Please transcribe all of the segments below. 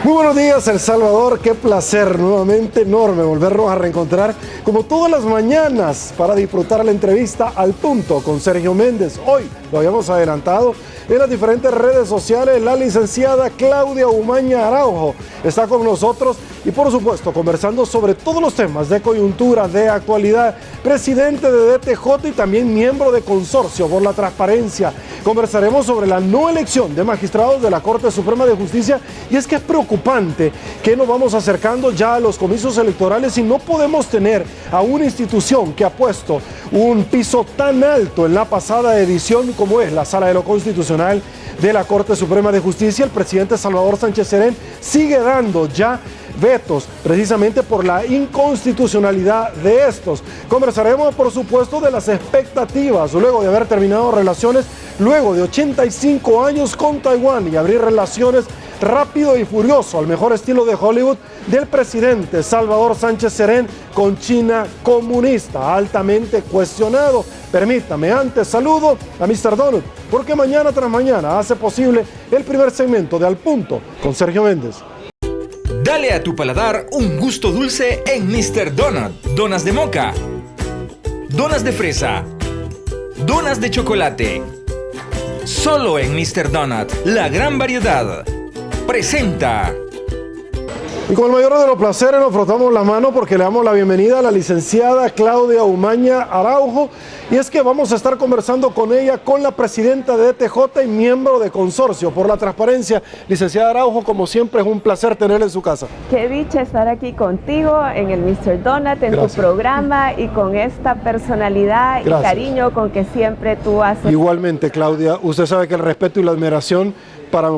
Muy buenos días, El Salvador. Qué placer, nuevamente enorme volvernos a reencontrar como todas las mañanas para disfrutar la entrevista al punto con Sergio Méndez. Hoy lo habíamos adelantado en las diferentes redes sociales. La licenciada Claudia Umaña Araujo está con nosotros y por supuesto conversando sobre todos los temas de coyuntura, de actualidad. Presidente de DTJ y también miembro de Consorcio por la Transparencia. Conversaremos sobre la no elección de magistrados de la Corte Suprema de Justicia, y es que es preocupante que nos vamos acercando ya a los comicios electorales y no podemos tener a una institución que ha puesto un piso tan alto en la pasada edición como es la Sala de lo Constitucional de la Corte Suprema de Justicia. El presidente Salvador Sánchez Serén sigue dando ya vetos precisamente por la inconstitucionalidad de estos. Conversaremos por supuesto de las expectativas luego de haber terminado relaciones, luego de 85 años con Taiwán, y abrir relaciones rápido y furioso al mejor estilo de Hollywood del presidente Salvador Sánchez Serén con China comunista, altamente cuestionado. Permítame, antes saludo a Mr. Donut, porque mañana tras mañana hace posible el primer segmento de Al Punto con Sergio Méndez. Dale a tu paladar un gusto dulce en Mr. Donut. Donas de moca, donas de fresa, donas de chocolate. Solo en Mr. Donut, la gran variedad. Presenta. Y con el mayor de los placeres nos frotamos la mano porque le damos la bienvenida a la licenciada Claudia Umaña Araujo, y es que vamos a estar conversando con ella, con la presidenta de DTJ y miembro de Consorcio por la Transparencia. Licenciada Araujo, como siempre es un placer tenerla en su casa. Qué dicha estar aquí contigo en el Mr. Donut, en tu programa, y con esta personalidad y cariño con que siempre tú haces. Igualmente, Claudia, usted sabe que el respeto y la admiración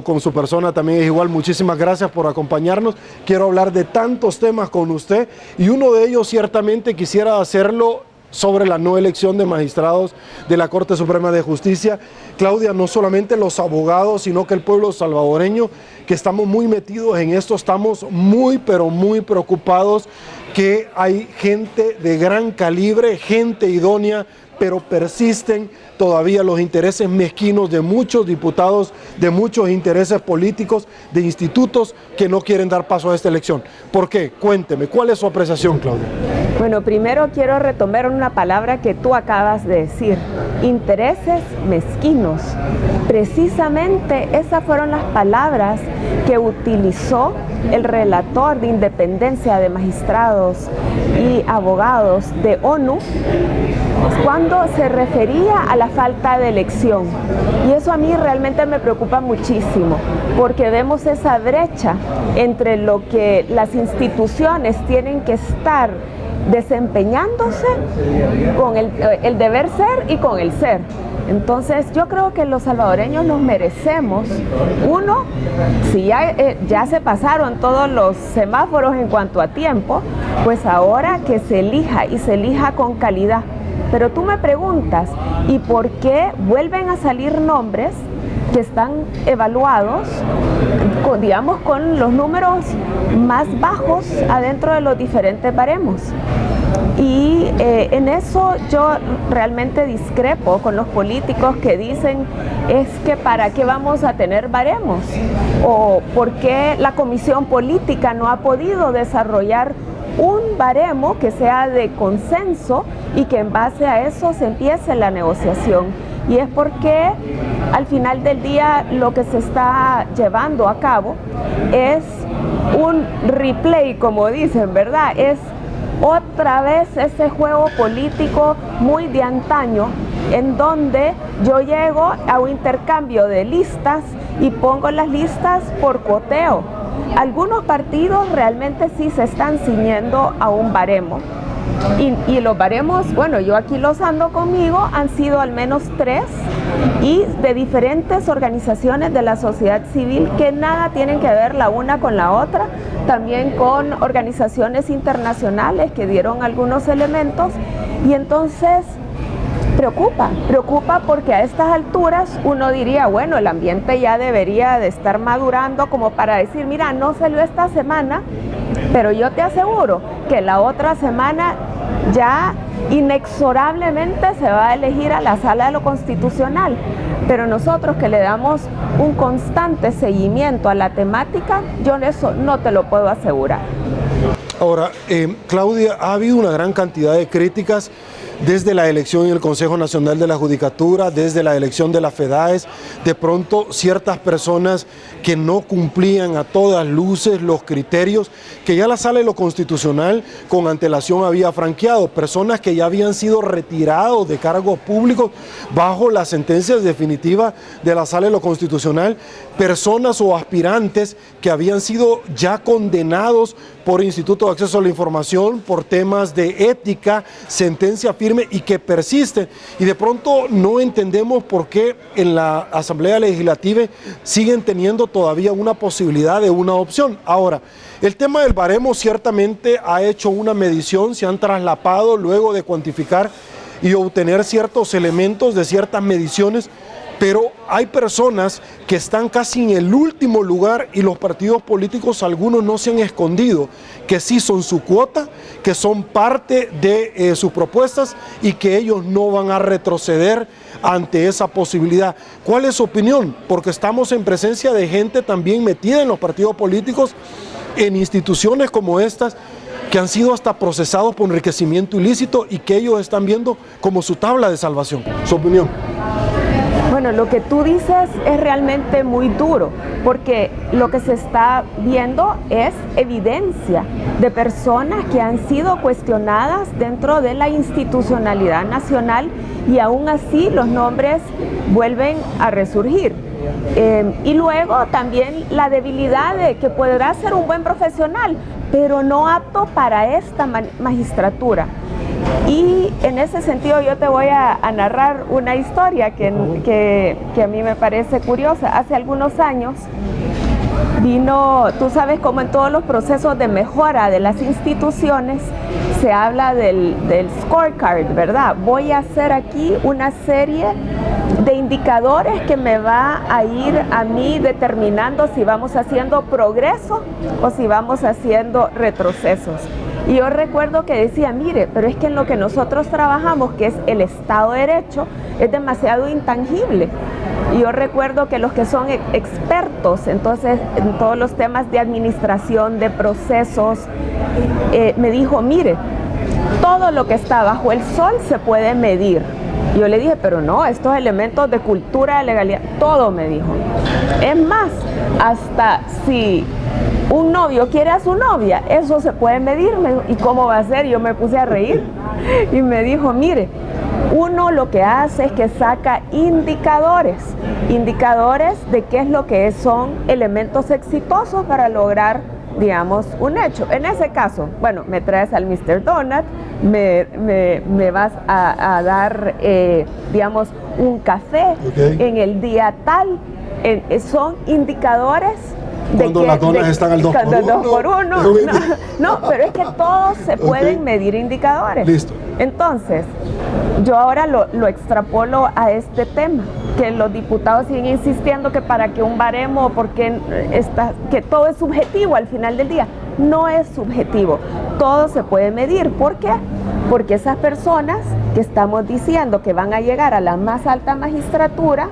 con su persona también es igual. Muchísimas gracias por acompañarnos. Quiero hablar de tantos temas con usted y uno de ellos ciertamente quisiera hacerlo sobre la no elección de magistrados de la Corte Suprema de Justicia. Claudia, no solamente los abogados, sino que el pueblo salvadoreño, que estamos muy metidos en esto, estamos muy, pero muy preocupados que hay gente de gran calibre, gente idónea, pero persisten todavía los intereses mezquinos de muchos diputados, de muchos intereses políticos, de institutos que no quieren dar paso a esta elección. ¿Por qué? Cuénteme, ¿cuál es su apreciación, Claudia? Bueno, primero quiero retomar una palabra que tú acabas de decir: intereses mezquinos. Precisamente esas fueron las palabras que utilizó el relator de independencia de magistrados y abogados de ONU cuando se refería a la falta de elección. Y eso a mí realmente me preocupa muchísimo, porque vemos esa brecha entre lo que las instituciones tienen que estar desempeñándose con el deber ser y con el ser. Entonces yo creo que los salvadoreños nos merecemos, uno, si ya se pasaron todos los semáforos en cuanto a tiempo, pues ahora que se elija, y se elija con calidad. Pero tú me preguntas, ¿y por qué vuelven a salir nombres que están evaluados, digamos, con los números más bajos adentro de los diferentes baremos? Y en eso yo realmente discrepo con los políticos que dicen es que ¿para qué vamos a tener baremos? O ¿por qué la comisión política no ha podido desarrollar un baremo que sea de consenso y que en base a eso se empiece la negociación? Y es porque al final del día lo que se está llevando a cabo es un replay, como dicen, ¿verdad? Es otra vez ese juego político muy de antaño, en donde yo llego a un intercambio de listas y pongo las listas por cuoteo. Algunos partidos realmente sí se están ciñendo a un baremo. Y los baremos, bueno, yo aquí los ando conmigo, han sido al menos 3, y de diferentes organizaciones de la sociedad civil que nada tienen que ver la una con la otra, también con organizaciones internacionales que dieron algunos elementos, y entonces preocupa porque a estas alturas uno diría, bueno, el ambiente ya debería de estar madurando como para decir, mira, no salió esta semana, pero yo te aseguro que la otra semana ya inexorablemente se va a elegir a la Sala de lo Constitucional. Pero nosotros que le damos un constante seguimiento a la temática, yo eso no te lo puedo asegurar. Ahora, Claudia, ha habido una gran cantidad de críticas desde la elección en el Consejo Nacional de la Judicatura, desde la elección de la FEDAES, de pronto ciertas personas que no cumplían a todas luces los criterios que ya la Sala de lo Constitucional con antelación había franqueado, personas que ya habían sido retirados de cargos públicos bajo las sentencias definitivas de la Sala de lo Constitucional, personas o aspirantes que habían sido ya condenados por Instituto de Acceso a la Información, por temas de ética, sentencia firme y que persisten. Y de pronto no entendemos por qué en la Asamblea Legislativa siguen teniendo todavía una posibilidad de una opción. Ahora, el tema del baremo ciertamente ha hecho una medición, se han traslapado luego de cuantificar y obtener ciertos elementos de ciertas mediciones, pero hay personas que están casi en el último lugar y los partidos políticos, algunos no se han escondido, que sí son su cuota, que son parte de sus propuestas y que ellos no van a retroceder ante esa posibilidad. ¿Cuál es su opinión? Porque estamos en presencia de gente también metida en los partidos políticos, en instituciones como estas, que han sido hasta procesados por enriquecimiento ilícito y que ellos están viendo como su tabla de salvación. ¿Su opinión? Bueno, lo que tú dices es realmente muy duro, porque lo que se está viendo es evidencia de personas que han sido cuestionadas dentro de la institucionalidad nacional y aún así los nombres vuelven a resurgir. Y luego también la debilidad de que podrá ser un buen profesional, pero no apto para esta magistratura. Y en ese sentido yo te voy a narrar una historia que a mí me parece curiosa. Hace algunos años vino, tú sabes cómo en todos los procesos de mejora de las instituciones se habla del scorecard, ¿verdad? Voy a hacer aquí una serie de indicadores que me va a ir a mí determinando si vamos haciendo progreso o si vamos haciendo retrocesos. Y yo recuerdo que decía, mire, pero es que en lo que nosotros trabajamos, que es el Estado de Derecho, es demasiado intangible. Y yo recuerdo que los que son expertos, entonces, en todos los temas de administración, de procesos, me dijo, mire, todo lo que está bajo el sol se puede medir. Y yo le dije, pero no, estos elementos de cultura, de legalidad, todo me dijo. Es más, hasta si un novio quiere a su novia, eso se puede medir. ¿Y cómo va a ser? Yo me puse a reír y me dijo, mire, uno lo que hace es que saca indicadores de qué es lo que son elementos exitosos para lograr, digamos, un hecho. En ese caso, bueno, me traes al Mr. Donut, me vas a dar, digamos, un café en el día tal, son indicadores. Cuando las donas están al 2x1. No, pero es que todos se pueden medir indicadores. Listo. Entonces, yo ahora lo extrapolo a este tema, que los diputados siguen insistiendo que para que un baremo, que todo es subjetivo al final del día. No es subjetivo, todo se puede medir. ¿Por qué? Porque esas personas que estamos diciendo que van a llegar a la más alta magistratura,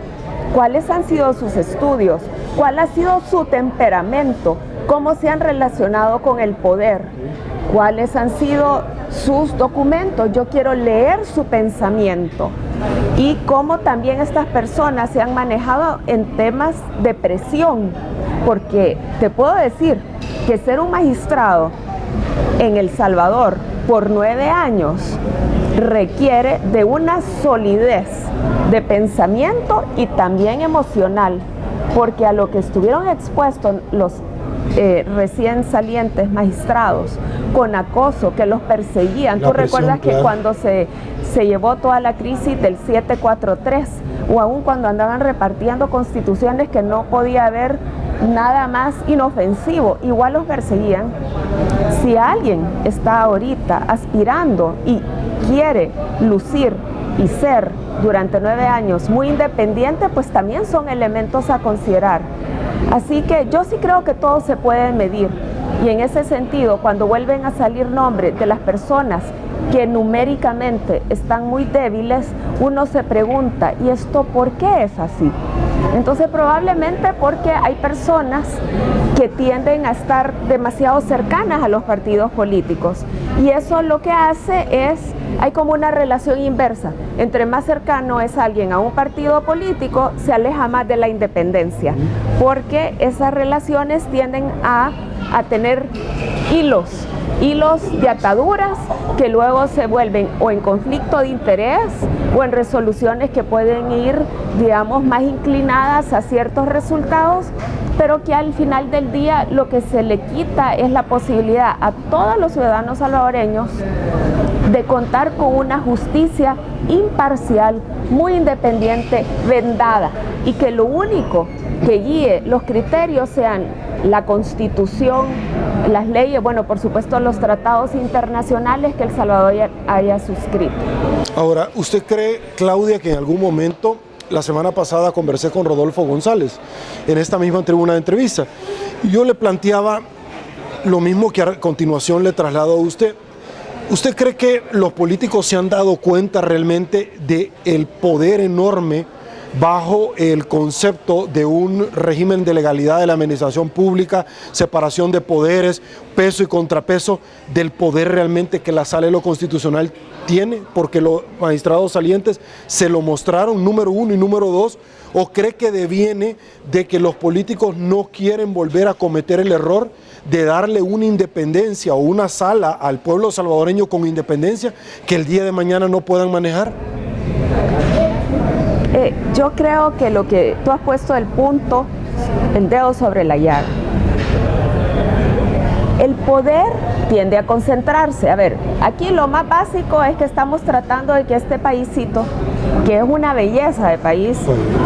¿cuáles han sido sus estudios? ¿Cuál ha sido su temperamento? ¿Cómo se han relacionado con el poder? ¿Cuáles han sido sus documentos? Yo quiero leer su pensamiento. Y cómo también estas personas se han manejado en temas de presión. Porque te puedo decir que ser un magistrado en El Salvador por 9 años requiere de una solidez de pensamiento y también emocional, porque a lo que estuvieron expuestos los recién salientes magistrados con acoso, que los perseguían. Tú recuerdas que cuando se llevó toda la crisis del 743 o aún cuando andaban repartiendo constituciones que no podía haber nada más inofensivo, igual los perseguían. Si alguien está ahorita aspirando y quiere lucir y ser durante 9 años muy independiente, pues también son elementos a considerar. Así que yo sí creo que todo se puede medir Y en ese sentido, cuando vuelven a salir nombres de las personas que numéricamente están muy débiles, uno se pregunta, ¿y esto por qué es así? Entonces probablemente porque hay personas que tienden a estar demasiado cercanas a los partidos políticos, y eso lo que hace es, hay como una relación inversa. Entre más cercano es alguien a un partido político, se aleja más de la independencia, porque esas relaciones tienden a tener hilos de ataduras que luego se vuelven o en conflicto de interés o en resoluciones que pueden ir, digamos, más inclinadas a ciertos resultados, pero que al final del día lo que se le quita es la posibilidad a todos los ciudadanos salvadoreños de contar con una justicia imparcial, muy independiente, vendada, y que lo único que guíe los criterios sean la Constitución, las leyes, bueno, por supuesto los tratados internacionales que El Salvador haya suscrito. Ahora, ¿usted cree, Claudia, que en algún momento, la semana pasada conversé con Rodolfo González en esta misma tribuna de entrevista, y yo le planteaba lo mismo que a continuación le traslado a usted? ¿Usted cree que los políticos se han dado cuenta realmente del poder enorme bajo el concepto de un régimen de legalidad de la administración pública, separación de poderes, peso y contrapeso, del poder realmente que la Sala de lo Constitucional tiene? Porque los magistrados salientes se lo mostraron, número uno, y número dos, ¿o cree que deviene de que los políticos no quieren volver a cometer el error de darle una independencia o una sala al pueblo salvadoreño con independencia que el día de mañana no puedan manejar? Yo creo que lo que tú has puesto el dedo sobre la llaga. El poder tiende a concentrarse. A ver, aquí lo más básico es que estamos tratando de que este paísito, que es una belleza de país,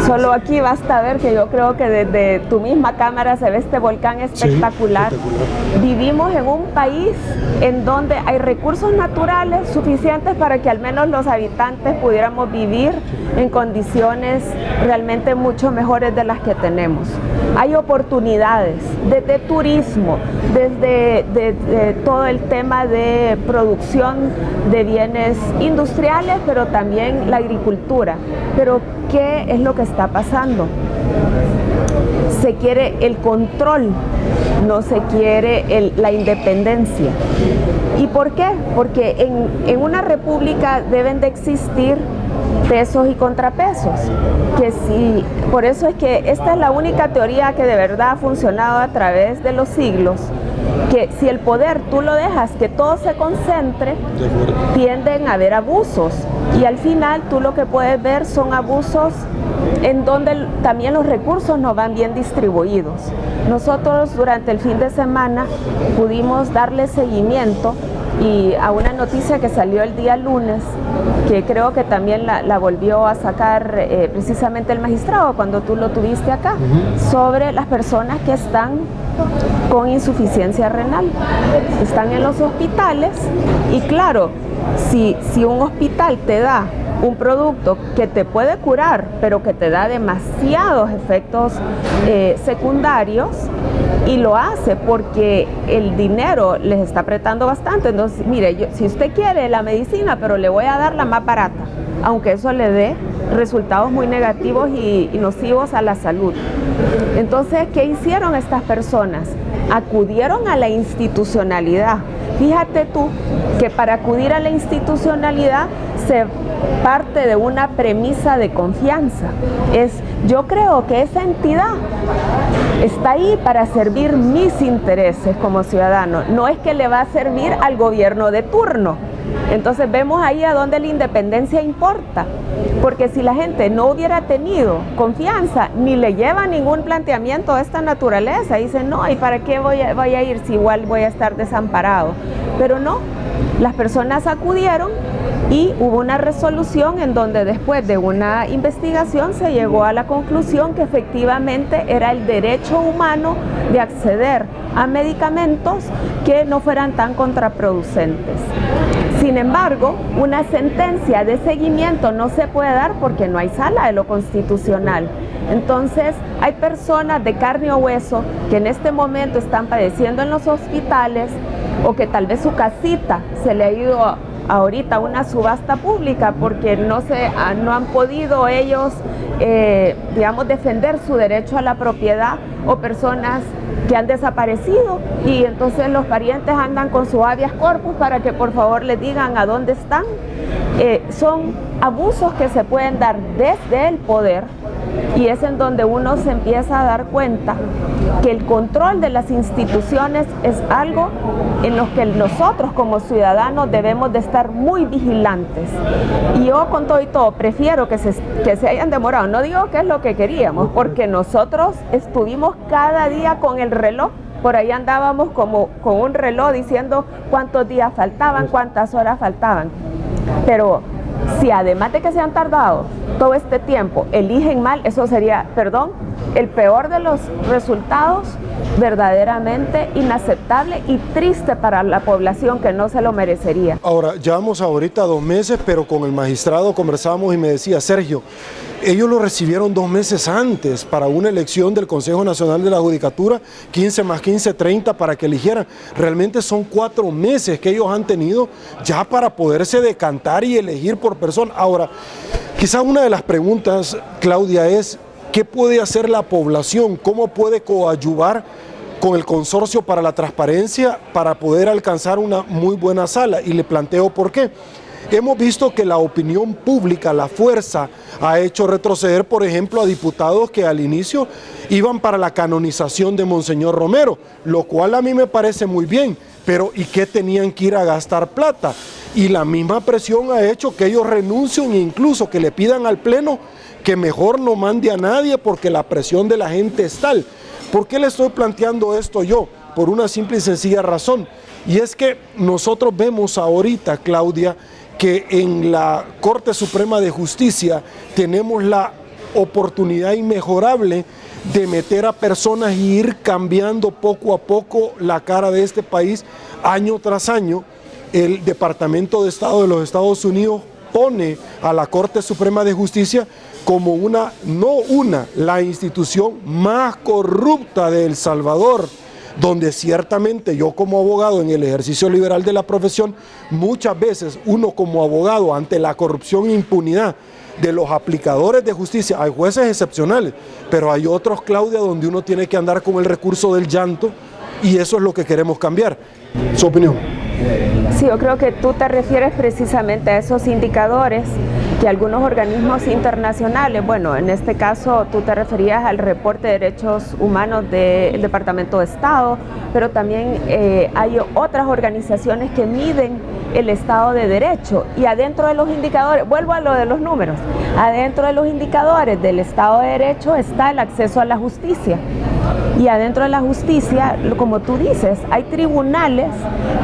solo aquí basta ver que yo creo que desde tu misma cámara se ve este volcán espectacular. Sí, espectacular. Vivimos en un país en donde hay recursos naturales suficientes para que al menos los habitantes pudiéramos vivir en condiciones realmente mucho mejores de las que tenemos. Hay oportunidades desde turismo, desde todo el tema de producción de bienes industriales, pero también la agricultura. Pero ¿qué es lo que está pasando? Se quiere el control, no se quiere la independencia. ¿Y por qué? Porque en una república deben de existir pesos y contrapesos, por eso es que esta es la única teoría que de verdad ha funcionado a través de los siglos, que si el poder tú lo dejas que todo se concentre, tienden a haber abusos, y al final tú lo que puedes ver son abusos en donde también los recursos no van bien distribuidos. Nosotros durante el fin de semana pudimos darle seguimiento y a una noticia que salió el día lunes, que creo que también la volvió a sacar precisamente el magistrado cuando tú lo tuviste acá, sobre las personas que están con insuficiencia renal, están en los hospitales, y claro, si un hospital te da un producto que te puede curar, pero que te da demasiados efectos secundarios, y lo hace porque el dinero les está apretando bastante. Entonces, mire, si usted quiere la medicina, pero le voy a dar la más barata, aunque eso le dé resultados muy negativos y nocivos a la salud. Entonces, ¿qué hicieron estas personas? Acudieron a la institucionalidad. Fíjate tú que para acudir a la institucionalidad se parte de una premisa de confianza. Yo creo que esa entidad está ahí para servir mis intereses como ciudadano, no es que le va a servir al gobierno de turno. Entonces vemos ahí a dónde la independencia importa, porque si la gente no hubiera tenido confianza, ni le lleva ningún planteamiento de esta naturaleza, dicen no, ¿y para qué voy a ir si igual voy a estar desamparado? Pero no, las personas acudieron y hubo una resolución en donde después de una investigación se llegó a la conclusión que efectivamente era el derecho humano de acceder a medicamentos que no fueran tan contraproducentes. Sin embargo, una sentencia de seguimiento no se puede dar porque no hay sala de lo constitucional. Entonces, hay personas de carne o hueso que en este momento están padeciendo en los hospitales o que tal vez su casita se le ha ido ahorita a una subasta pública porque no han podido ellos, digamos, defender su derecho a la propiedad, o personas que han desaparecido y entonces los parientes andan con su habeas corpus para que por favor les digan a dónde están. Son abusos que se pueden dar desde el poder y es en donde uno se empieza a dar cuenta que el control de las instituciones es algo en lo que nosotros como ciudadanos debemos de estar muy vigilantes. Y yo con todo y todo prefiero que se hayan demorado. No digo que es lo que queríamos, porque nosotros estuvimos cada día con el reloj. Por ahí andábamos como con un reloj diciendo cuántos días faltaban, cuántas horas faltaban. Pero si además de que se han tardado todo este tiempo, eligen mal, eso sería, el peor de los resultados, verdaderamente inaceptable y triste para la población que no se lo merecería. Ahora, llevamos ahorita 2 meses, pero con el magistrado conversábamos y me decía, Sergio, ellos lo recibieron 2 meses antes para una elección del Consejo Nacional de la Judicatura, 15 más 15, 30 para que eligieran. Realmente son 4 meses que ellos han tenido ya para poderse decantar y elegir por persona. Ahora, quizá una de las preguntas, Claudia, es ¿qué puede hacer la población? ¿Cómo puede coadyuvar con el Consorcio para la Transparencia para poder alcanzar una muy buena sala? Y le planteo por qué. Hemos visto que la opinión pública, la fuerza, ha hecho retroceder, por ejemplo, a diputados que al inicio iban para la canonización de Monseñor Romero, lo cual a mí me parece muy bien, pero ¿y qué tenían que ir a gastar plata? Y la misma presión ha hecho que ellos renuncien e incluso que le pidan al Pleno que mejor no mande a nadie porque la presión de la gente es tal. ¿Por qué le estoy planteando esto yo? Por una simple y sencilla razón. Y es que nosotros vemos ahorita, Claudia, que en la Corte Suprema de Justicia tenemos la oportunidad inmejorable de meter a personas y ir cambiando poco a poco la cara de este país año tras año. El Departamento de Estado de los Estados Unidos pone a la Corte Suprema de Justicia como la institución más corrupta de El Salvador, donde ciertamente yo como abogado en el ejercicio liberal de la profesión, muchas veces uno como abogado ante la corrupción e impunidad de los aplicadores de justicia, hay jueces excepcionales, pero hay otros, Claudia, donde uno tiene que andar con el recurso del llanto y eso es lo que queremos cambiar. ¿Su opinión? Sí, yo creo que tú te refieres precisamente a esos indicadores que algunos organismos internacionales, bueno, en este caso tú te referías al reporte de derechos humanos del Departamento de Estado, pero también hay otras organizaciones que miden el Estado de Derecho y adentro de los indicadores, vuelvo a lo de los números, adentro de los indicadores del Estado de Derecho está el acceso a la justicia. Y adentro de la justicia, como tú dices, hay tribunales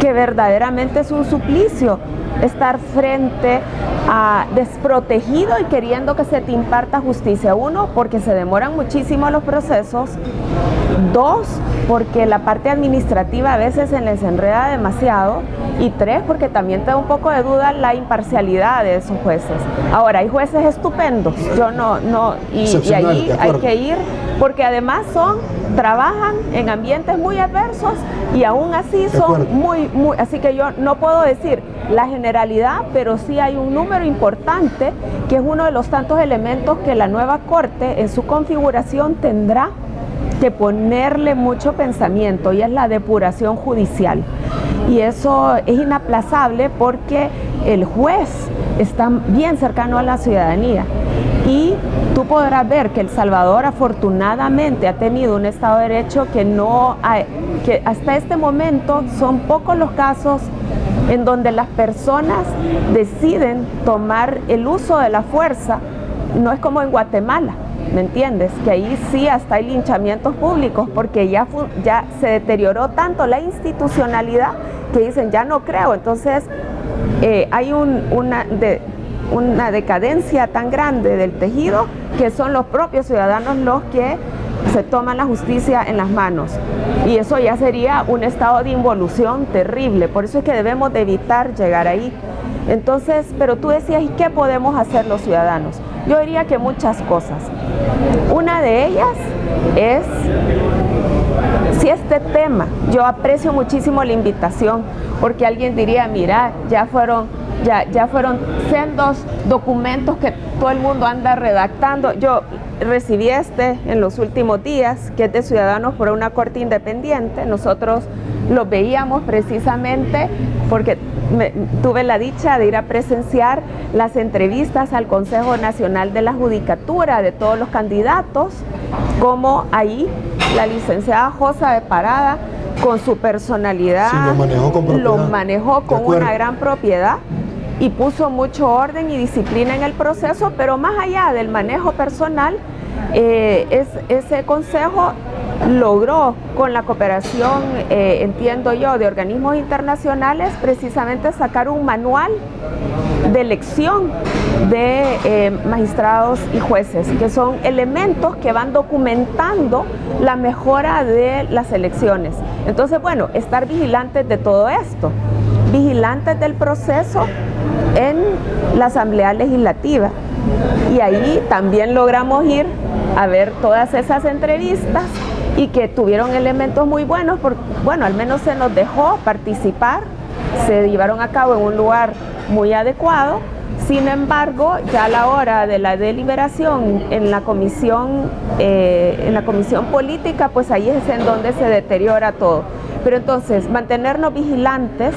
que verdaderamente es un suplicio estar frente a desprotegido y queriendo que se te imparta justicia. 1, porque se demoran muchísimo los procesos. 2, porque la parte administrativa a veces se les enreda demasiado. Y 3, porque también te da un poco de duda la imparcialidad de esos jueces. Ahora, hay jueces estupendos, y ahí hay que ir, porque además trabajan en ambientes muy adversos y aún así son así que yo no puedo decir la generalidad, pero sí hay un número importante que es uno de los tantos elementos que la nueva Corte en su configuración tendrá que ponerle mucho pensamiento, y es la depuración judicial. Y eso es inaplazable porque el juez está bien cercano a la ciudadanía. Y tú podrás ver que El Salvador afortunadamente ha tenido un Estado de Derecho que hasta este momento son pocos los casos en donde las personas deciden tomar el uso de la fuerza. No es como en Guatemala, ¿me entiendes? Que ahí sí hasta hay linchamientos públicos porque ya se deterioró tanto la institucionalidad que dicen ya no creo. Entonces hay una decadencia tan grande del tejido que son los propios ciudadanos los que se toman la justicia en las manos, y eso ya sería un estado de involución terrible. Por eso es que debemos de evitar llegar ahí. Entonces, pero tú decías, ¿y qué podemos hacer los ciudadanos? Yo diría que muchas cosas. Una de ellas es, si este tema, yo aprecio muchísimo la invitación, porque alguien diría, mira, ya fueron sendos documentos que todo el mundo anda redactando. Yo recibí en los últimos días, que es de Ciudadanos por una Corte Independiente. Nosotros lo veíamos precisamente porque tuve la dicha de ir a presenciar las entrevistas al Consejo Nacional de la Judicatura de todos los candidatos, como ahí la licenciada Josa de Parada, con su personalidad, sí, lo manejó con una gran propiedad y puso mucho orden y disciplina en el proceso. Pero más allá del manejo personal, ese consejo logró, con la cooperación, entiendo yo, de organismos internacionales, precisamente sacar un manual de elección de magistrados y jueces, que son elementos que van documentando la mejora de las elecciones. Entonces, bueno, estar vigilantes de todo esto, vigilantes del proceso en la Asamblea Legislativa. Y ahí también logramos ir a ver todas esas entrevistas y que tuvieron elementos muy buenos, porque, bueno, al menos se nos dejó participar, se llevaron a cabo en un lugar muy adecuado. Sin embargo, ya a la hora de la deliberación en la comisión política, pues ahí es en donde se deteriora todo. Pero entonces, mantenernos vigilantes,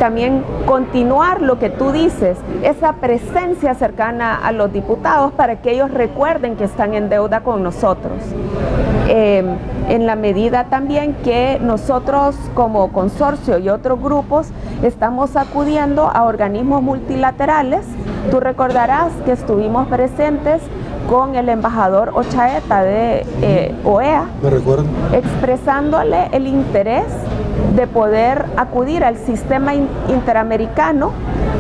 también continuar lo que tú dices, esa presencia cercana a los diputados para que ellos recuerden que están en deuda con nosotros. En la medida también que nosotros como consorcio y otros grupos estamos acudiendo a organismos multilaterales. Tú recordarás que estuvimos presentes con el embajador Ochaeta de OEA, me recuerdo, expresándole el interés de poder acudir al sistema interamericano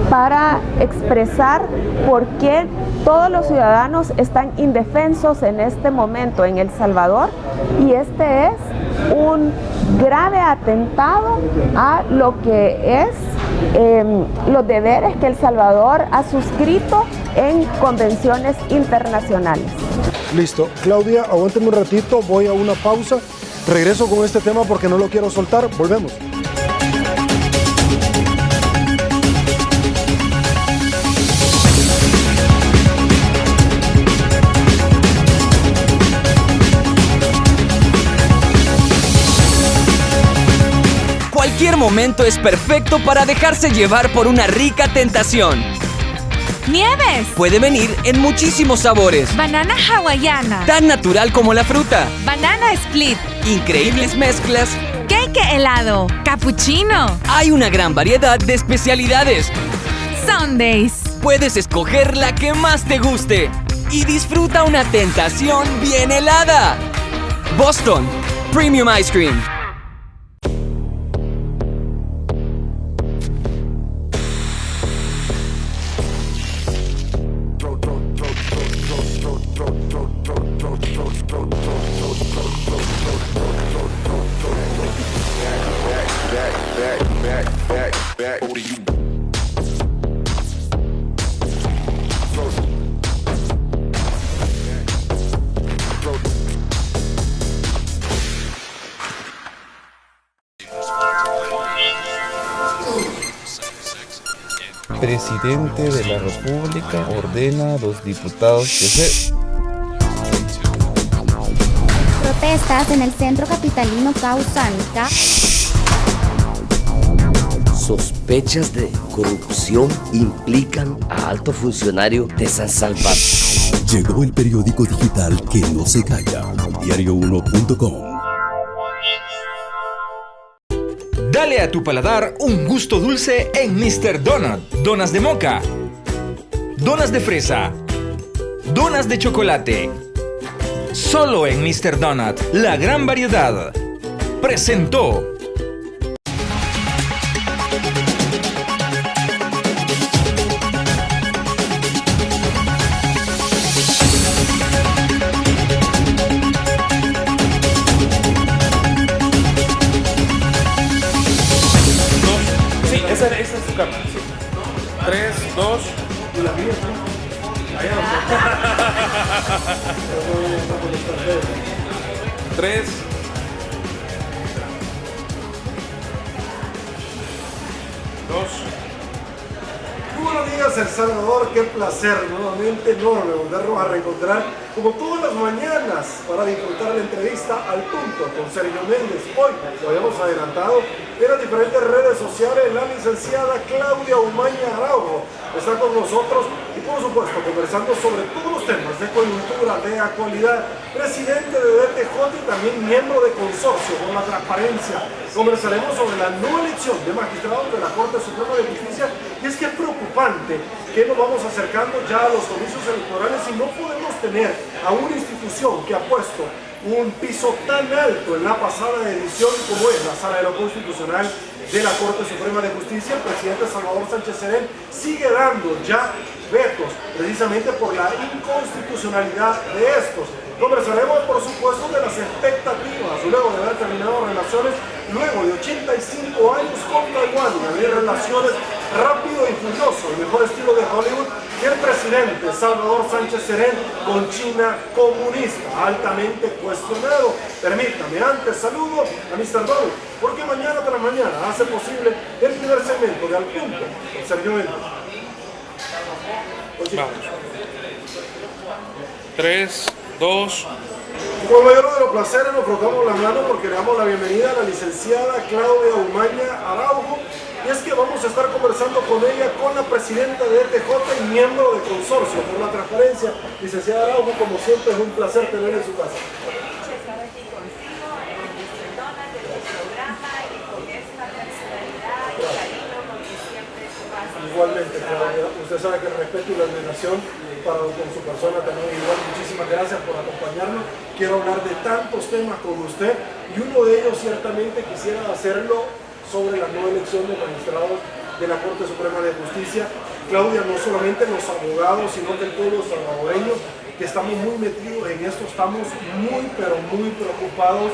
para expresar por qué todos los ciudadanos están indefensos en este momento en El Salvador, y este es un grave atentado a lo que es los deberes que El Salvador ha suscrito en convenciones internacionales. Listo. Claudia, aguánteme un ratito, voy a una pausa. Regreso con este tema porque no lo quiero soltar. Volvemos. Cualquier momento es perfecto para dejarse llevar por una rica tentación. ¡Nieves! Puede venir en muchísimos sabores. Banana hawaiana. Tan natural como la fruta. Banana split. Increíbles mezclas. Cake helado. Cappuccino. Hay una gran variedad de especialidades. Sundays. Puedes escoger la que más te guste y disfruta una tentación bien helada. Boston Premium Ice Cream. Presidente de la República ordena a los diputados que se... Protestas en el centro capitalino causan Sospechas de corrupción implican a alto funcionario de San Salvador. Llegó el periódico digital que no se calla, diario1.com. Dale a tu paladar un gusto dulce en Mr. Donut. Donas de moca, donas de fresa, donas de chocolate, Solo en Mr. Donut, la gran variedad. Presentó. Esa es su cámara, sí. 3, 2. ¿Y la mía? 3. 2. Muy buenos días, El Salvador. Qué placer, nuevamente enorme volvernos a reencontrar como todas las mañanas para disfrutar la entrevista al punto con Sergio Méndez. Hoy lo habíamos adelantado en las diferentes redes sociales. La licenciada Claudia Umaña Araujo está con nosotros y por supuesto conversando sobre todos los temas de coyuntura, de actualidad. Presidente de DTJ y también miembro de consorcio con la transparencia. Conversaremos sobre la no elección de magistrados de la Corte Suprema de Justicia, y es que es preocupante que nos vamos acercando ya a los comicios electorales y no podemos tener a una institución que ha puesto un piso tan alto en la pasada edición como es la Sala de lo Constitucional de la Corte Suprema de Justicia. El presidente Salvador Sánchez Serén sigue dando ya vetos precisamente por la inconstitucionalidad de estos. Conversaremos por supuesto de las expectativas luego de haber terminado relaciones luego de 85 años con Taiwán, y abrir relaciones rápido y furioso, el mejor estilo de Hollywood, y el presidente Salvador Sánchez Serén con China comunista, altamente cuestionado. Permítame, antes saludo a Mr. Donald, porque mañana tras mañana hace posible el primer segmento de Al Punto con Sergio Méndez. Vamos. 3, 2. Con el mayor de los placeres nos frotamos las manos porque le damos la bienvenida a la licenciada Claudia Umaña Araujo, y es que vamos a estar conversando con ella, con la presidenta de DTJ y miembro de consorcio por la transparencia. Licenciada Araujo, como siempre es un placer tener en su casa. Igualmente, Claudia, usted sabe que el respeto y la admiración con su persona también igual. Muchísimas gracias por acompañarnos. Quiero hablar de tantos temas con usted y uno de ellos ciertamente quisiera hacerlo sobre la no elección de magistrados de la Corte Suprema de Justicia. Claudia, no solamente los abogados, sino que todos los salvadoreños que estamos muy metidos en esto, estamos muy pero muy preocupados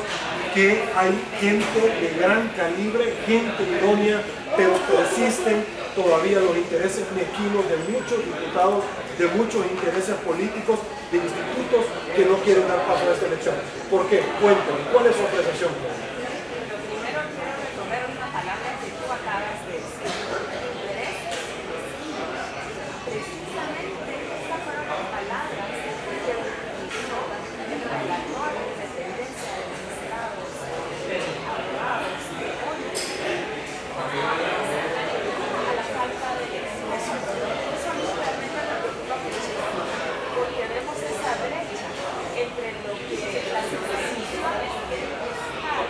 que hay gente de gran calibre, gente idónea, pero persisten todavía los intereses mezquinos de muchos diputados, de muchos intereses políticos, de institutos que no quieren dar paso a esta elección. ¿Por qué? Cuéntame, ¿cuál es su apreciación? Primero quiero retomar una palabra que tú acabas de decir. Precisamente estas fueron las palabras que utilizó el relator de dependencia de magistrados, abogados, de hoy, a la falta de elección. Eso a mí realmente me preocupa muchísimo, porque vemos esa brecha entre lo que las instituciones quieren buscar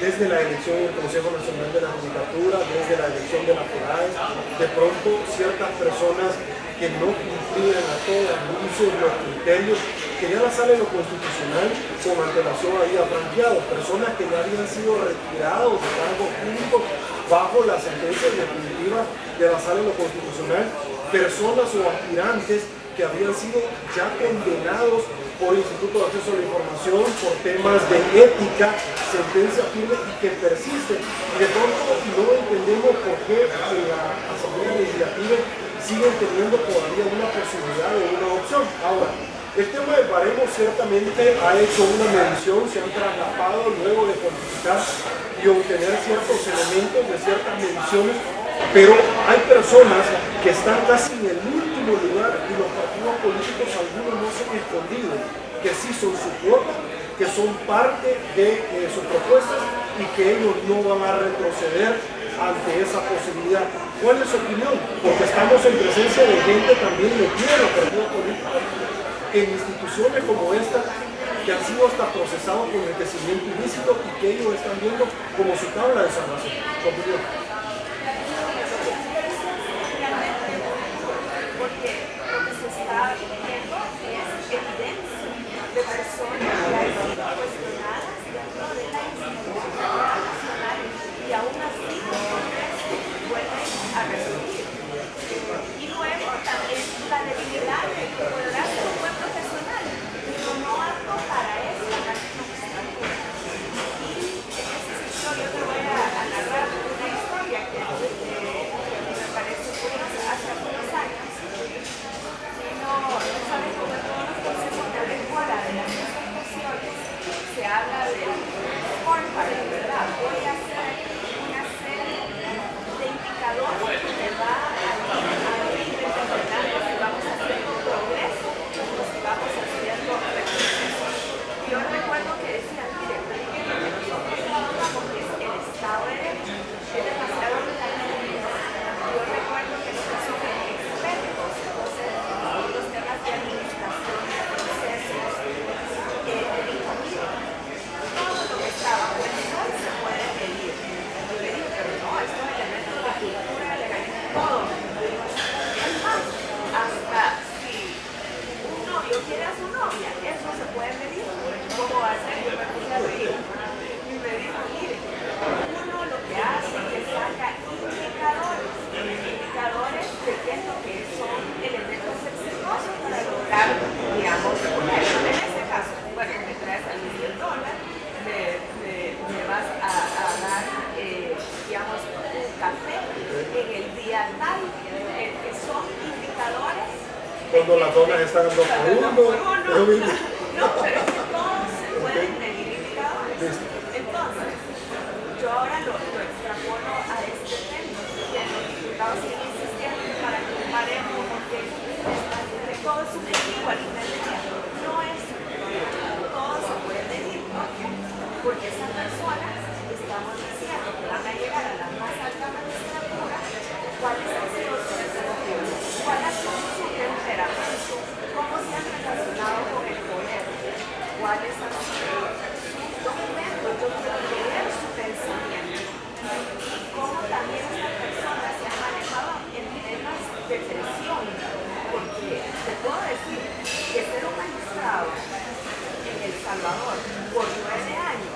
desde la elección del Consejo Nacional de la Judicatura, desde la elección de la FEDAE, de pronto ciertas personas que no cumplían a todas luces los criterios, que ya la sala de lo constitucional con antelación había franqueado, personas que ya habían sido retirados de cargos públicos bajo la sentencia definitiva de la sala de lo constitucional, personas o aspirantes que habían sido ya condenados por el Instituto de Acceso a la Información por temas de ética, sentencia firme y que persisten. Y de pronto no entendemos por qué en la Asamblea Legislativa siguen teniendo todavía una posibilidad de una opción. Ahora, el tema de baremo ciertamente ha hecho una medición, se han traslapado luego de cuantificar y obtener ciertos elementos de ciertas mediciones, pero hay personas que están casi en el último lugar y los partidos políticos, algunos no se han escondido, que sí son su cuota, que son parte de sus propuestas y que ellos no van a retroceder ante esa posibilidad. ¿Cuál es su opinión? Porque estamos en presencia de gente también metida en los partidos políticos, en instituciones como esta, que han sido hasta procesados con enriquecimiento ilícito y que ellos están viendo como su tabla de salvación. ¿Su opinión? Porque lo que se está viendo es evidencia de personas que han sido cuestionadas dentro de la institucionalidad nacional y aún así vuelven a recibir. Y luego también la debilidad de que podrá ser un buen profesional, pero no apto para eso en la magistratura. Y en ese sentido yo te voy a narrar una historia que me parece curiosa. Hace algunos años ¿sabes? Como en todos los procesos de mejora de las instituciones se habla del scorecard, ¿verdad? Voy a hacer una serie de indicadores que va a ir determinando si vamos haciendo progreso o si vamos haciendo retroceso. Yo recuerdo que decían, mire, lo que nosotros trabajamos es el Estado de Derecho, es demasiado determinado. Yo recuerdo que los que son expertos, entonces, los temas de administración, de procesos, de dijo, todo lo que está bajo el sol se puede medir. Yo le dije, pero no, estos elementos de cultura, legalidad, todo. Es más, hasta si un novio quiere a su novia, eso se puede medir. ¿Cómo va a ser? Yo me puse a reír y me dijo, mire, uno lo que hace es que saca indicadores de qué es lo que son elementos exitosos para lograr, digamos, en este caso, bueno, me traes al $1.000, me vas a dar, digamos, un café en el día tal, que son indicadores. Cuando las donas están en 2 por 1. No, pero es que todos se pueden medir indicadores. Entonces, yo ahora lo extrapolo a este tema, que los diputados siguen insistiendo para que comparemos, porque todo es subjetivo al final del día. No es subjetivo, todo se puede medir. ¿Por qué? Porque esas personas, estamos diciendo que van a llegar a la más alta magistratura, cuáles han sido sus expectativas, cuáles son su temperamento, cómo se han relacionado con el poder, cuáles han sido sus documentos, yo quiero leer su pensamiento y cómo también estas personas se han manejado en temas de presión, porque te puedo decir que ser un magistrado en El Salvador por 9 años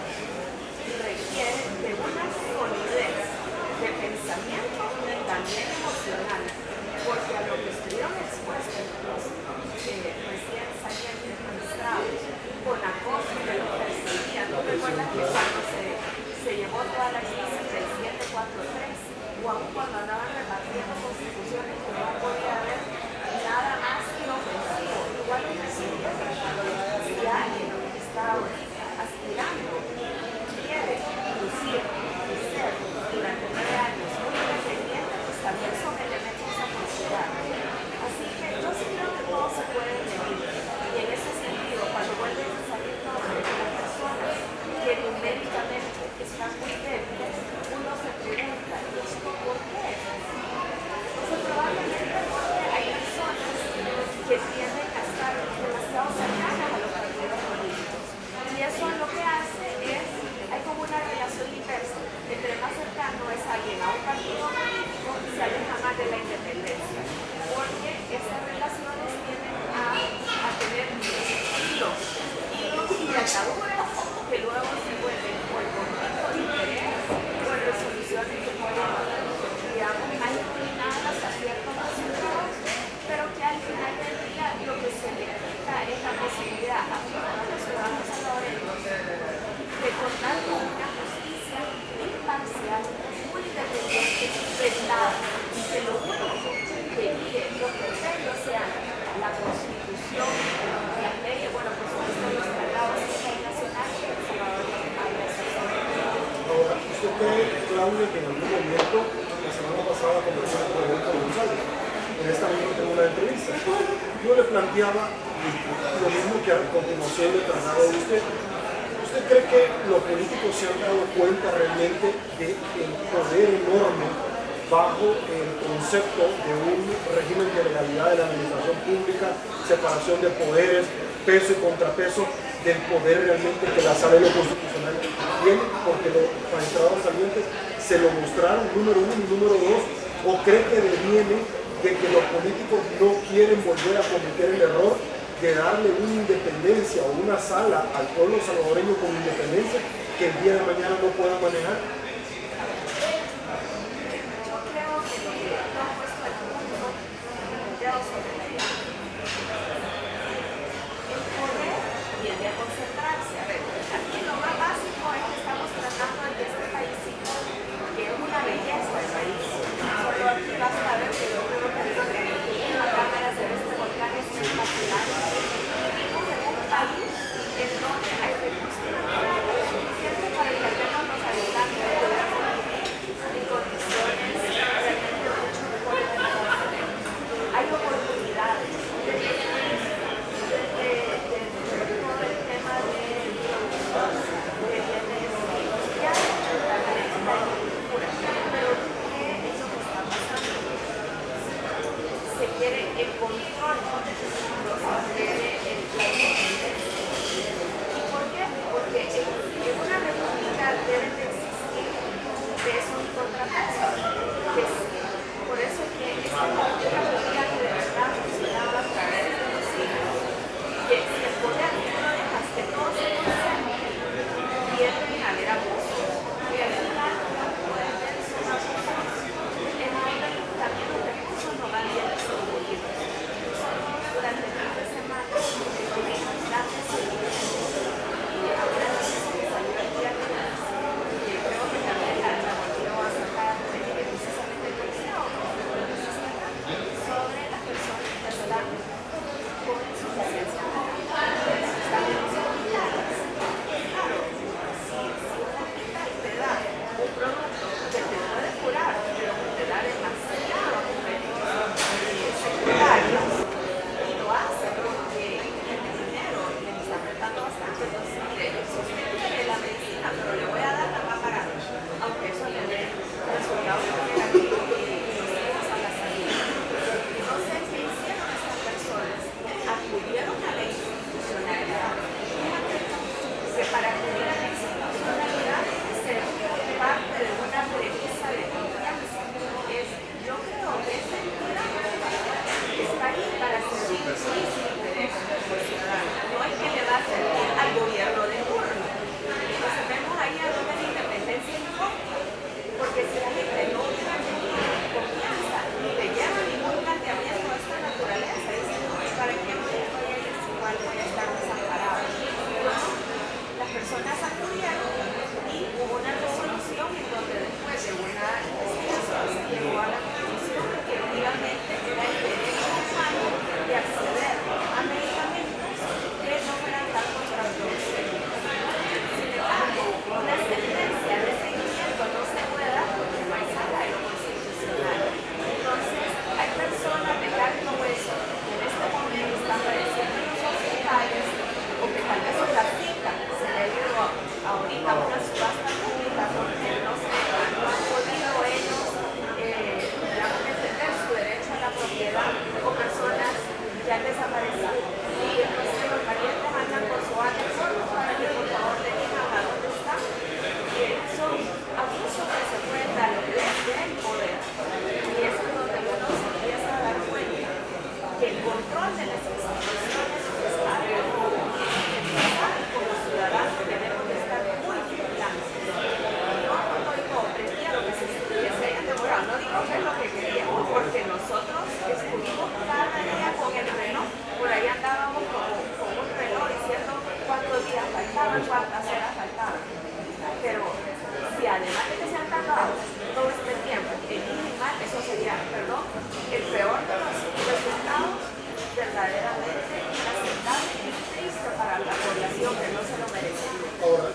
¿Usted cree, Claudia, que en algún momento, la semana pasada conversé con Rodolfo González, en esta misma tengo una entrevista, yo le planteaba lo mismo que a continuación le traslado a usted? ¿Usted cree que los políticos se han dado cuenta realmente del poder enorme bajo el concepto de un régimen de legalidad de la administración pública, separación de poderes, peso y contrapeso, del poder realmente que la sala de lo constitucional tiene? Porque los magistrados salientes se lo mostraron, número uno y número dos, o cree que deviene de que los políticos no quieren volver a cometer el error de darle una independencia o una sala al pueblo salvadoreño con independencia que el día de mañana no pueda manejar?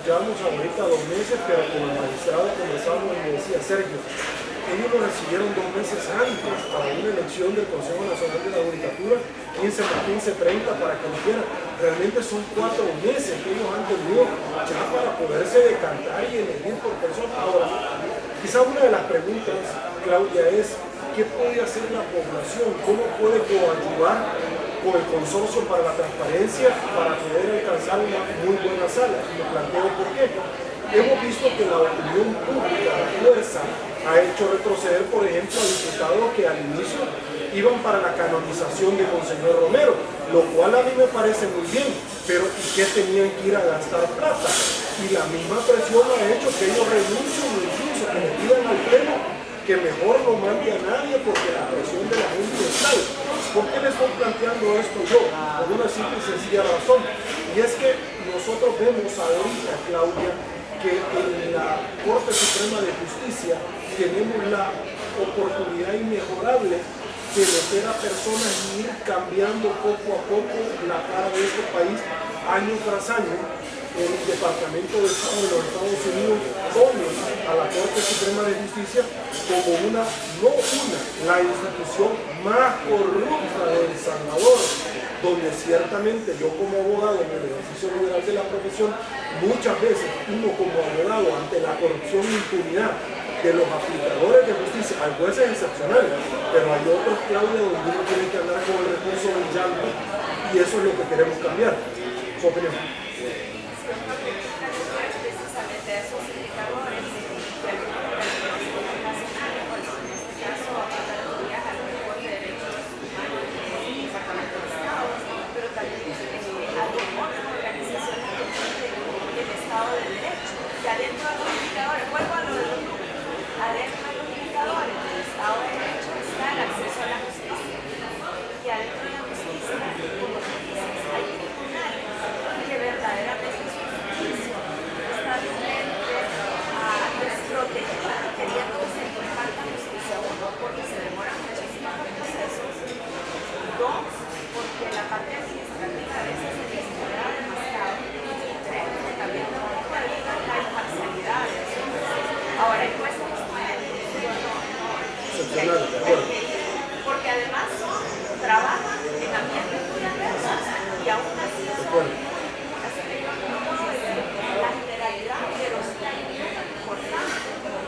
Llevamos ahorita 2 meses, pero con el magistrado conversando conversamos y me decía, Sergio, ellos lo recibieron 2 meses antes para una elección del Consejo Nacional de la Judicatura, 15 más 15, 30 para que eligiera. Realmente son 4 meses que ellos han tenido ya para poderse decantar y elegir por personas. Ahora, quizá una de las preguntas, Claudia, es ¿qué puede hacer la población? ¿Cómo puede coadyuvar con el Consorcio para la Transparencia para poder alcanzar una muy buena sala? Y me planteo por qué. Hemos visto que la opinión pública, la fuerza, ha hecho retroceder, por ejemplo, a diputados que al inicio iban para la canonización de Monseñor Romero, lo cual a mí me parece muy bien, pero ¿y qué tenían que ir a gastar plata? Y la misma presión ha hecho que ellos renuncien o incluso que le pidan al Pleno que mejor no mande a nadie porque la presión de la gente es tal. ¿Por qué les estoy planteando esto yo? Por una simple y sencilla razón. Y es que nosotros vemos ahorita, Claudia, que en la Corte Suprema de Justicia tenemos la oportunidad inmejorable de meter a personas y ir cambiando poco a poco la cara de este país año tras año. El Departamento de Estado de los Estados Unidos pone a la Corte Suprema de Justicia como la institución más corrupta de El Salvador, donde ciertamente yo como abogado en el ejercicio liberal de la profesión, muchas veces uno como abogado ante la corrupción e impunidad de los aplicadores de justicia, hay jueces excepcionales, pero hay otros, Claudia, donde uno tiene que andar con el recurso del llanto y eso es lo que queremos cambiar. Su opinión. Precisamente esos indicadores de algunos organismos nacionales, en este caso a Contraloría, a lo mejor de derechos humanos del Departamento de Estado, pero también a otras organizaciones del Estado de Derecho. Y adentro de los indicadores, vuelvo a lo de los números, adentro de los indicadores del Estado de Derecho está el acceso a la justicia. Y adentro de la justicia, como tú dices, hay tribunales que verdaderamente está diferente a desprotegido, queriendo que se imparta justicia. 1, porque se demoran muchísimo los procesos. 2, porque la parte administrativa a veces se desmora demasiado. Y 3, porque también no coadyuva la imparcialidad de esos jueces. Ahora, hay jueces porque además trabajan en ambientes muy adversos y aún así son. La generalidad, pero sí hay un número importante,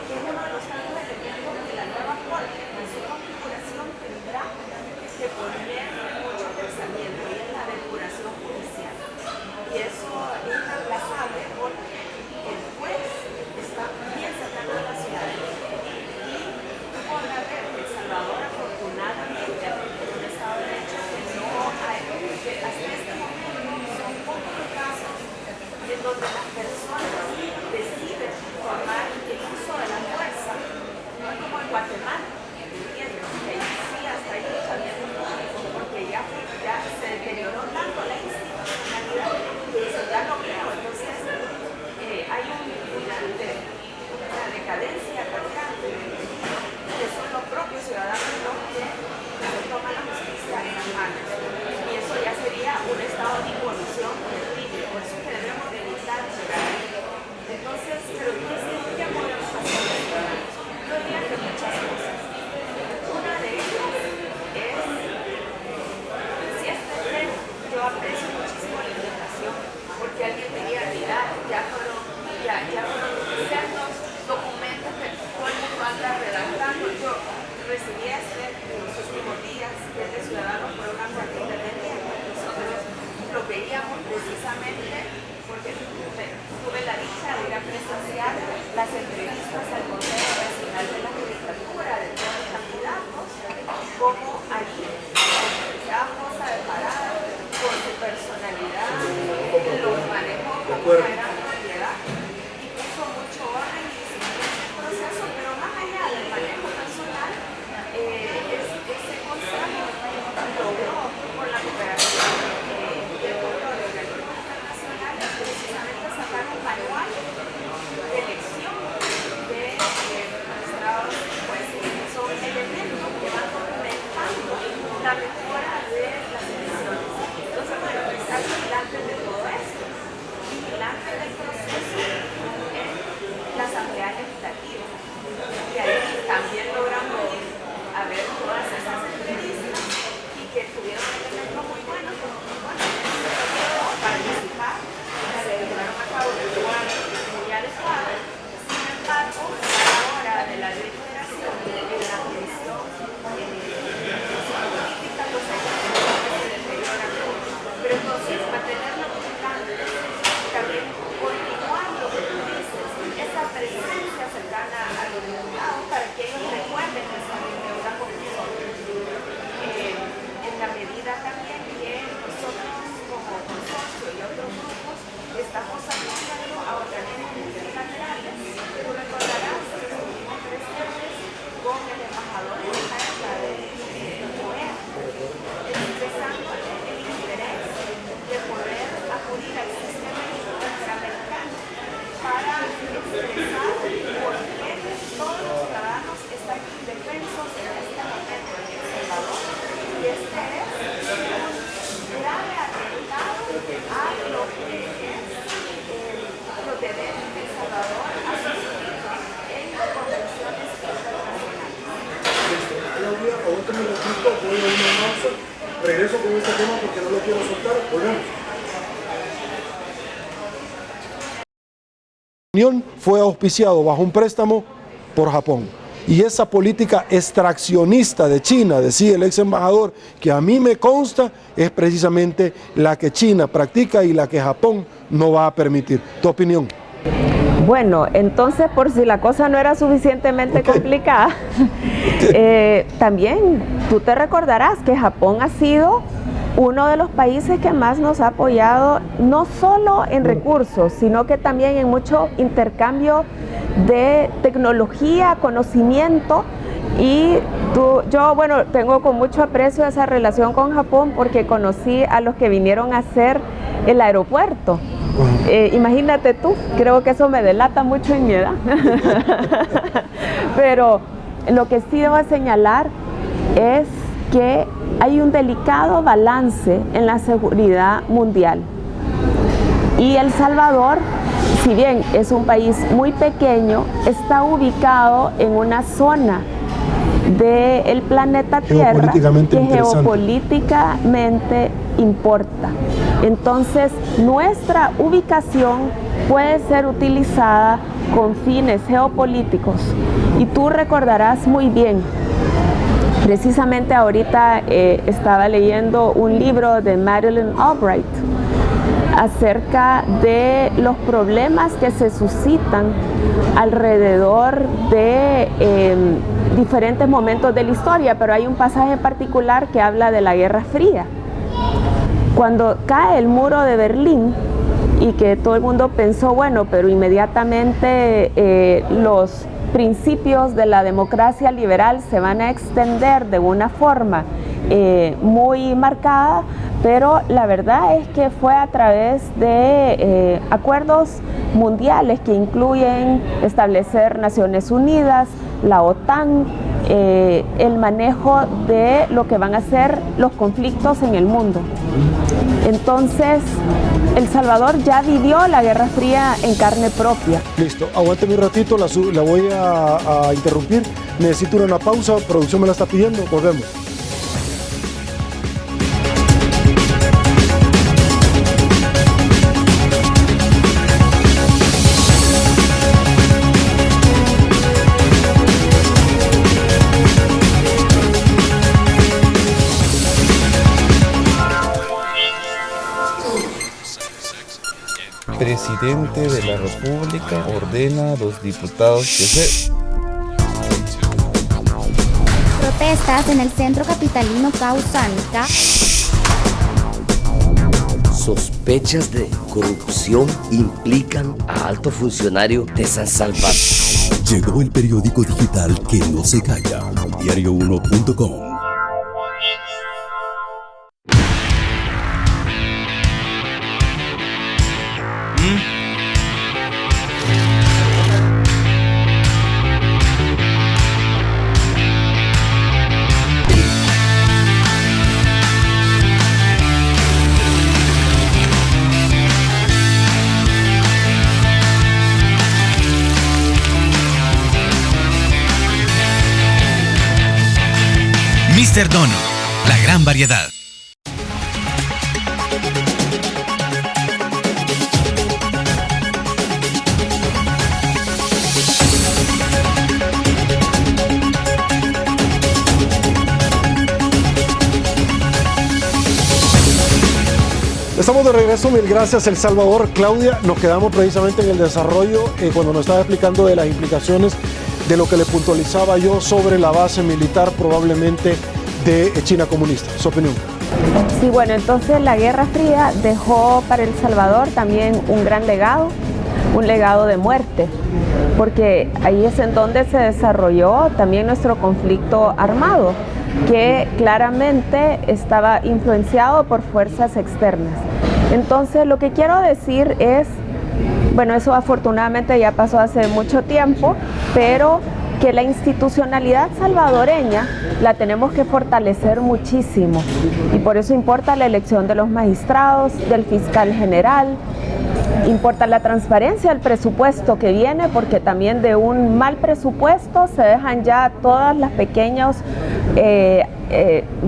que es uno de los tantos elementos que la nueva Corte, en su configuración, tendrá que poner mucho pensamiento, y es la depuración judicial. Y eso es inaplazable porque el juez está bien cercano a la ciudadanía. Y tú podrás ver que El Salvador, afortunadamente, ha tenido un Estado de Derecho que no hay, que hasta este momento son pocos los casos en donde las personas deciden tomar el uso de la fuerza, no es como en Guatemala, ¿entiendes? Que ahí sí hasta hay luchamiento público, porque ya se deterioró tanto la institucionalidad que eso ya no creo. Entonces hay una decadencia tan grande que son los propios ciudadanos los que se toman la justicia en las manos, y eso ya sería un estado de involución terrible. Por eso que debemos de evitar llegar ahí. Entonces, pero ¿qué podemos hacer? Yo diría que muchas cosas. Una de ellas es, si este tema, yo aprecio muchísimo la invitación, porque alguien me diga, mira, ya fueron ciertos documentos que todo el mundo anda redactando. Yo recibí en los últimos días desde Ciudadanos por una corte independiente. Nosotros lo veíamos precisamente porque tuve la dicha de ir a presenciar las entrevistas al Consejo Nacional de la Judicatura de todos los candidatos, como allí la Rosa de Parada, con su personalidad, los manejó con una gran propiedad y puso mucho orden y disciplina en el proceso, pero más allá del manejo personal, ese consejo logró con la cooperación de todos los organismos internacionales precisamente sacar un manual de elección de magistrados, pues son elementos que van complementando la mejora de las elecciones. Entonces, bueno, estar vigilantes de todo esto, vigilantes de de la recuperación en la atención política, pues hay que se deteriora todo. Pero entonces, mantenerlo constante, también continuar lo que tú dices, esa presencia cercana a los diputados para que ellos recuerden que están en deuda con nosotros. En la medida también que nosotros como consorcio y otros grupos estamos apoyando a organismos multilaterales. Tú recordarás que estuvimos presentes con el embajador de Canadá de OEA, expresando el interés de poder acudir al sistema interamericano para expresar por qué todos los ciudadanos están indefensos en este momento en El Salvador. Y este es un grave atentado a lo que es los derechos de El Salvador a suscrito en las convenciones internacionales. Claudia, ahorita me repito, voy a una pausa, regreso con este tema porque no lo quiero soltar, volvemos. La reunión fue auspiciado bajo un préstamo por Japón. Y esa política extraccionista de China, decía el ex embajador, que a mí me consta, es precisamente la que China practica y la que Japón no va a permitir. ¿Tu opinión? Bueno, entonces por si la cosa no era suficientemente complicada, también tú te recordarás que Japón ha sido uno de los países que más nos ha apoyado, no solo en recursos, sino que también en mucho intercambio de tecnología, conocimiento. Y yo, bueno, tengo con mucho aprecio esa relación con Japón porque conocí a los que vinieron a hacer el aeropuerto. Imagínate tú, creo que eso me delata mucho en mi edad. Pero lo que sí debo señalar es que hay un delicado balance en la seguridad mundial. Y El Salvador, si bien es un país muy pequeño, está ubicado en una zona del planeta Tierra que geopolíticamente importa. Entonces, nuestra ubicación puede ser utilizada con fines geopolíticos. Y tú recordarás muy bien, precisamente ahorita estaba leyendo un libro de Madeleine Albright acerca de los problemas que se suscitan alrededor de diferentes momentos de la historia, pero hay un pasaje en particular que habla de la Guerra Fría. Cuando cae el muro de Berlín y que todo el mundo pensó, bueno, pero inmediatamente los principios de la democracia liberal se van a extender de una forma muy marcada, pero la verdad es que fue a través de acuerdos mundiales que incluyen establecer Naciones Unidas, la OTAN, el manejo de lo que van a ser los conflictos en el mundo. Entonces, El Salvador ya vivió la Guerra Fría en carne propia. Listo, aguánteme un ratito, la voy a interrumpir. Necesito una pausa, producción me la está pidiendo, volvemos. Presidente de la República ordena a los diputados que se... Protestas en el centro capitalino Causánica. Sospechas de corrupción implican a alto funcionario de San Salvador. Llegó el periódico digital que no se calla. Diario1.com. Mr. Donut, la gran variedad. Estamos de regreso, mil gracias El Salvador. Claudia, nos quedamos precisamente en el desarrollo cuando nos estaba explicando de las implicaciones de lo que le puntualizaba yo sobre la base militar probablemente de China comunista. Su opinión. Sí, bueno, entonces la Guerra Fría dejó para El Salvador también un gran legado, un legado de muerte, porque ahí es en donde se desarrolló también nuestro conflicto armado, que claramente estaba influenciado por fuerzas externas. Entonces lo que quiero decir es, bueno, eso afortunadamente ya pasó hace mucho tiempo, pero que la institucionalidad salvadoreña la tenemos que fortalecer muchísimo, y por eso importa la elección de los magistrados, del fiscal general, importa la transparencia del presupuesto que viene, porque también de un mal presupuesto se dejan ya todas las pequeñas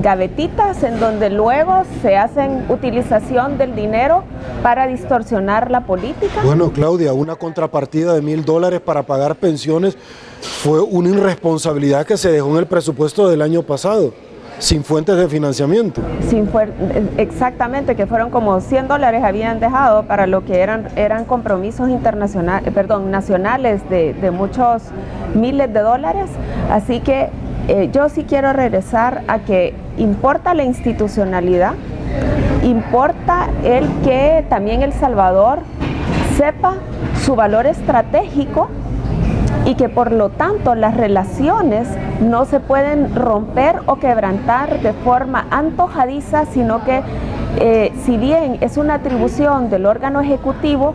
gavetitas en donde luego se hacen utilización del dinero para distorsionar la política. Bueno, Claudia, una contrapartida de $1,000 para pagar pensiones fue una irresponsabilidad que se dejó en el presupuesto del año pasado, sin fuentes de financiamiento. Exactamente, que fueron como $100 habían dejado para lo que eran compromisos nacionales de muchos miles de dólares. Así que yo sí quiero regresar a que importa la institucionalidad, importa el que también El Salvador sepa su valor estratégico, y que por lo tanto las relaciones no se pueden romper o quebrantar de forma antojadiza, sino que si bien es una atribución del órgano ejecutivo,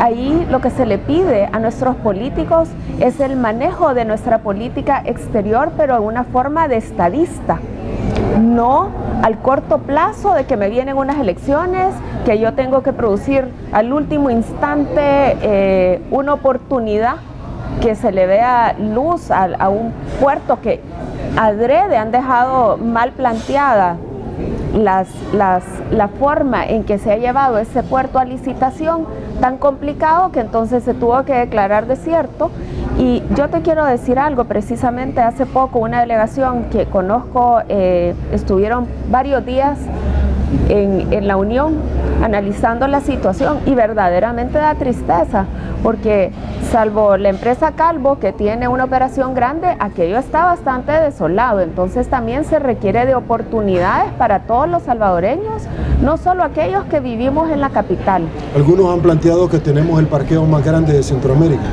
ahí lo que se le pide a nuestros políticos es el manejo de nuestra política exterior, pero de una forma de estadista, no al corto plazo de que me vienen unas elecciones, que yo tengo que producir al último instante una oportunidad que se le vea luz a un puerto que adrede han dejado mal planteada la forma en que se ha llevado ese puerto a licitación, tan complicado que entonces se tuvo que declarar desierto. Y yo te quiero decir algo, precisamente hace poco una delegación que conozco estuvieron varios días en la Unión analizando la situación, y verdaderamente da tristeza, porque salvo la empresa Calvo, que tiene una operación grande, aquello está bastante desolado. Entonces también se requiere de oportunidades para todos los salvadoreños, no solo aquellos que vivimos en la capital. Algunos han planteado que tenemos el parqueo más grande de Centroamérica,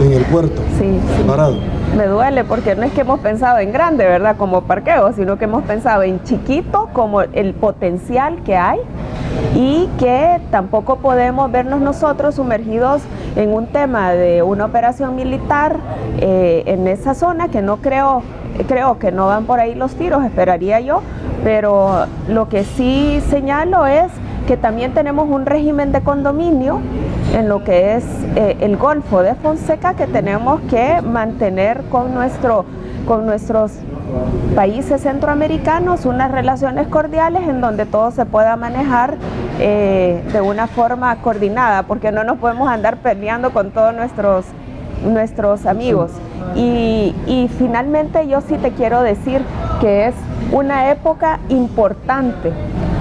en el puerto, sí. parado. Me duele porque no es que hemos pensado en grande, ¿verdad?, como parqueo, sino que hemos pensado en chiquito, como el potencial que hay, y que tampoco podemos vernos nosotros sumergidos en un tema de una operación militar en esa zona, que no creo que no van por ahí los tiros, esperaría yo, pero lo que sí señalo es que también tenemos un régimen de condominio en lo que es el Golfo de Fonseca, que tenemos que mantener con nuestros países centroamericanos unas relaciones cordiales en donde todo se pueda manejar de una forma coordinada, porque no nos podemos andar peleando con todos nuestros amigos. Y finalmente yo sí te quiero decir que es una época importante,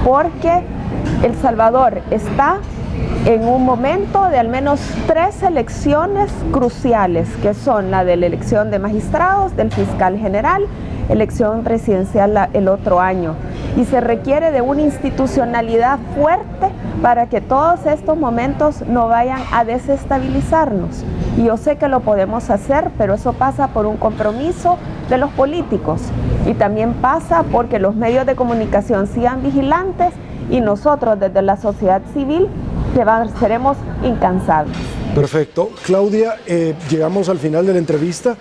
porque El Salvador está en un momento de al menos 3 elecciones cruciales, que son la de la elección de magistrados, del fiscal general, elección presidencial el otro año. Y se requiere de una institucionalidad fuerte para que todos estos momentos no vayan a desestabilizarnos. Y yo sé que lo podemos hacer, pero eso pasa por un compromiso de los políticos, y también pasa porque los medios de comunicación sigan vigilantes, y nosotros desde la sociedad civil seremos incansables. Perfecto. Claudia, llegamos al final de la entrevista.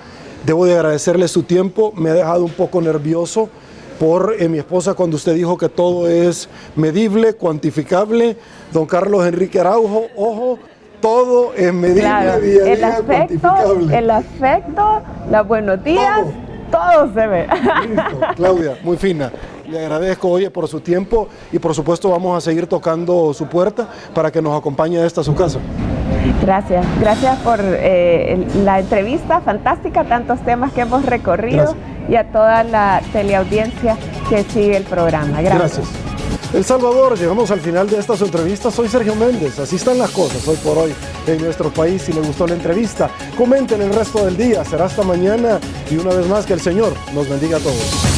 Debo de agradecerle su tiempo. Me ha dejado un poco nervioso por mi esposa cuando usted dijo que todo es medible, cuantificable. Don Carlos Enrique Araujo, ojo, todo es medible, claro, día a día, cuantificable. El afecto, los buenos días, todo se ve. Listo. Claudia, muy fina. Le agradezco, oye, por su tiempo, y por supuesto vamos a seguir tocando su puerta para que nos acompañe a su casa. Gracias por la entrevista fantástica, tantos temas que hemos recorrido. Gracias. Y a toda la teleaudiencia que sigue el programa. Gracias. El Salvador, llegamos al final de esta su entrevista. Soy Sergio Méndez. Así están las cosas hoy por hoy en nuestro país. Si le gustó la entrevista, comenten el resto del día. Será hasta mañana y una vez más que el Señor nos bendiga a todos.